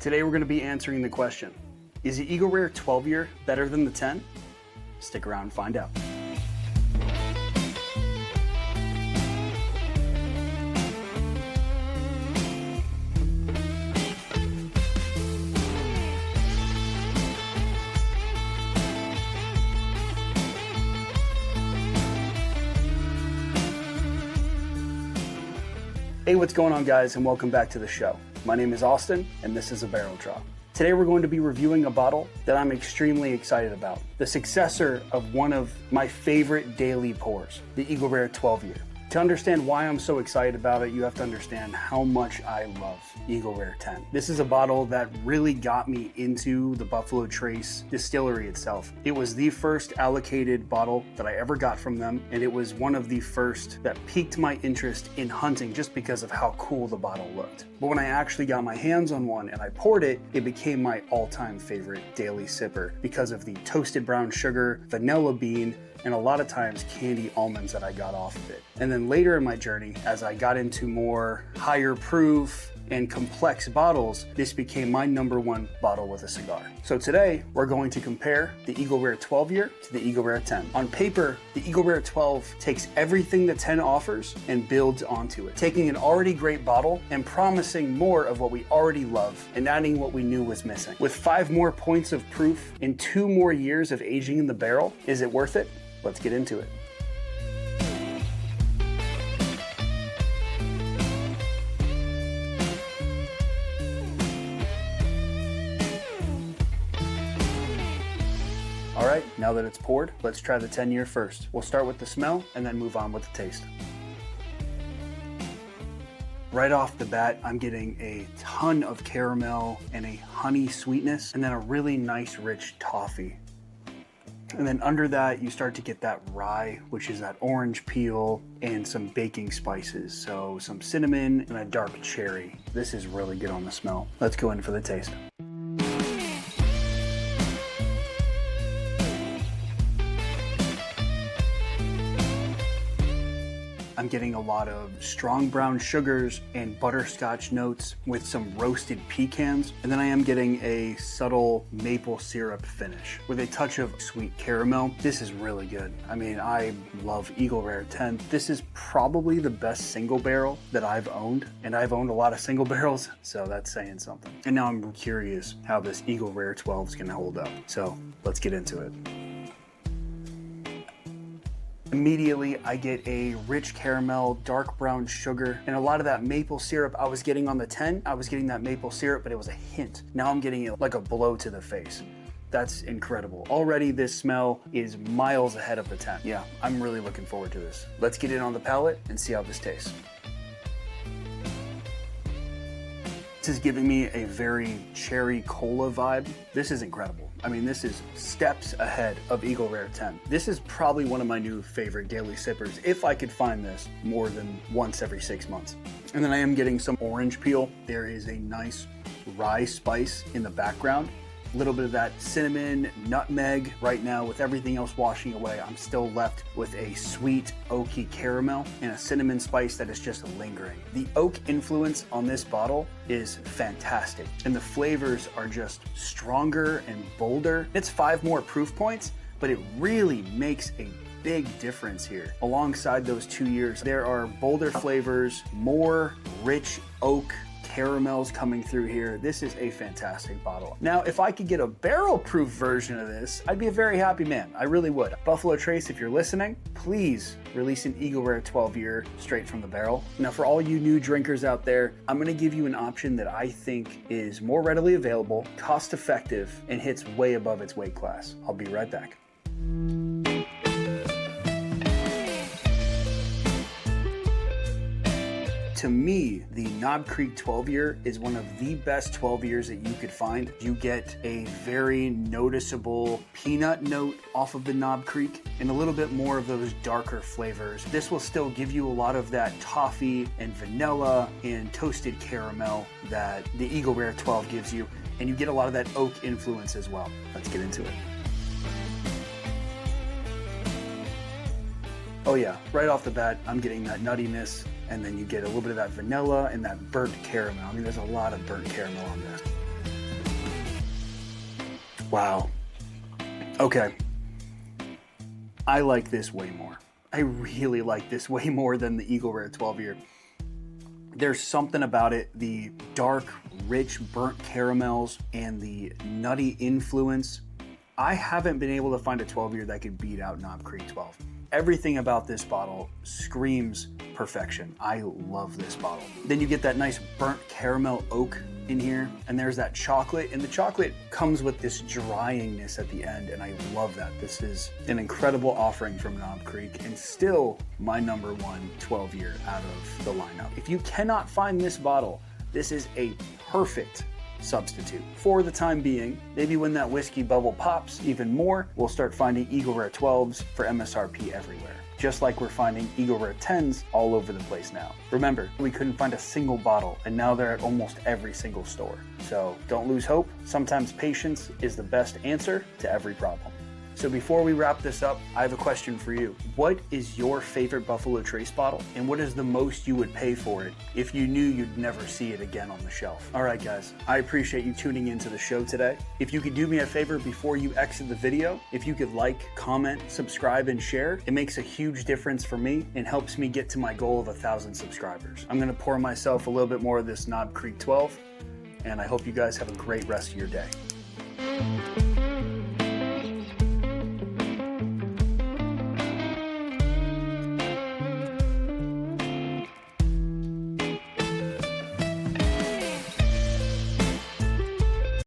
Today we're going to be answering the question, is the Eagle Rare 12 year better than the 10? Stick around and find out. Hey, what's going on, guys, and welcome back to the show. My name is Austin, and this is a barrel drop. Today we're going to be reviewing a bottle that I'm extremely excited about, the successor of one of my favorite daily pours, the Eagle Rare 12 year. To understand why I'm so excited about it, you have to understand how much I love Eagle Rare 10. This is a bottle that really got me into the Buffalo Trace distillery itself. It was the first allocated bottle that I ever got from them, and it was one of the first that piqued my interest in hunting just because of how cool the bottle looked. But when I actually got my hands on one and I poured it, it became my all-time favorite daily sipper because of the toasted brown sugar, vanilla bean, and a lot of times candy almonds that I got off of it. And then later in my journey, as I got into more higher proof and complex bottles, this became my #1 bottle with a cigar. So today, we're going to compare the Eagle Rare 12 year to the Eagle Rare 10. On paper, the Eagle Rare 12 takes everything the 10 offers and builds onto it, taking an already great bottle and promising more of what we already love and adding what we knew was missing. With 5 more points of proof and 2 more years of aging in the barrel, is it worth it? Let's get into it. All right, now that it's poured, let's try the 10 year first. We'll start with the smell and then move on with the taste. Right off the bat, I'm getting a ton of caramel and a honey sweetness, and then a really nice rich toffee. And then under that, you start to get that rye, which is that orange peel and some baking spices. So some cinnamon and a dark cherry. This is really good on the smell. Let's go in for the taste. I'm getting a lot of strong brown sugars and butterscotch notes with some roasted pecans. And then I am getting a subtle maple syrup finish with a touch of sweet caramel. This is really good. I mean, I love Eagle Rare 10. This is probably the best single barrel that I've owned. And I've owned a lot of single barrels, so that's saying something. And now I'm curious how this Eagle Rare 12 is gonna hold up. So let's get into it. Immediately, I get a rich caramel, dark brown sugar, and a lot of that maple syrup I was getting on the 10. I was getting that maple syrup, but it was a hint. Now I'm getting it like a blow to the face. That's incredible. Already this smell is miles ahead of the 10. Yeah, I'm really looking forward to this. Let's get it on the palate and see how this tastes. This is giving me a very cherry cola vibe. This is incredible. I mean, this is steps ahead of Eagle Rare 10. This is probably one of my new favorite daily sippers, if I could find this more than once every 6 months. And then I am getting some orange peel. There is a nice rye spice in the background. A little bit of that cinnamon, nutmeg. Right now, with everything else washing away, I'm still left with a sweet oaky caramel and a cinnamon spice that is just lingering. The oak influence on this bottle is fantastic, and the flavors are just stronger and bolder. It's 5 more proof points, but it really makes a big difference here. Alongside those 2 years, there are bolder flavors, more rich oak caramels coming through here. This is a fantastic bottle. Now, if I could get a barrel proof version of this, I'd be a very happy man. I really would. Buffalo Trace, if you're listening, please release an Eagle Rare 12 year straight from the barrel. Now, for all you new drinkers out there, I'm gonna give you an option that I think is more readily available, cost effective, and hits way above its weight class. I'll be right back. To me, the Knob Creek 12 year is one of the best 12 years that you could find. You get a very noticeable peanut note off of the Knob Creek and a little bit more of those darker flavors. This will still give you a lot of that toffee and vanilla and toasted caramel that the Eagle Rare 12 gives you, and you get a lot of that oak influence as well. Let's get into it. Oh yeah, right off the bat, I'm getting that nuttiness, and then you get a little bit of that vanilla and that burnt caramel. I mean, there's a lot of burnt caramel on this. Wow. Okay. I like this way more. I really like this way more than the Eagle Rare 12 year. There's something about it, the dark, rich, burnt caramels and the nutty influence. I haven't been able to find a 12 year that could beat out Knob Creek 12. Everything about this bottle screams perfection. I love this bottle. Then you get that nice burnt caramel oak in here, and there's that chocolate, and the chocolate comes with this dryingness at the end, and I love that. This is an incredible offering from Knob Creek, and still my number one 12 year out of the lineup. If you cannot find this bottle, this is a perfect substitute for the time being. Maybe when that whiskey bubble pops even more, we'll start finding Eagle Rare 12s for MSRP everywhere. Just like we're finding Eagle Rare 10s all over the place now. Remember, we couldn't find a single bottle, and now they're at almost every single store. So don't lose hope. Sometimes patience is the best answer to every problem. So before we wrap this up, I have a question for you. What is your favorite Buffalo Trace bottle, and what is the most you would pay for it if you knew you'd never see it again on the shelf? All right, guys, I appreciate you tuning into the show today. If you could do me a favor before you exit the video, if you could like, comment, subscribe, and share, it makes a huge difference for me and helps me get to my goal of 1,000 subscribers. I'm gonna pour myself a little bit more of this Knob Creek 12, and I hope you guys have a great rest of your day.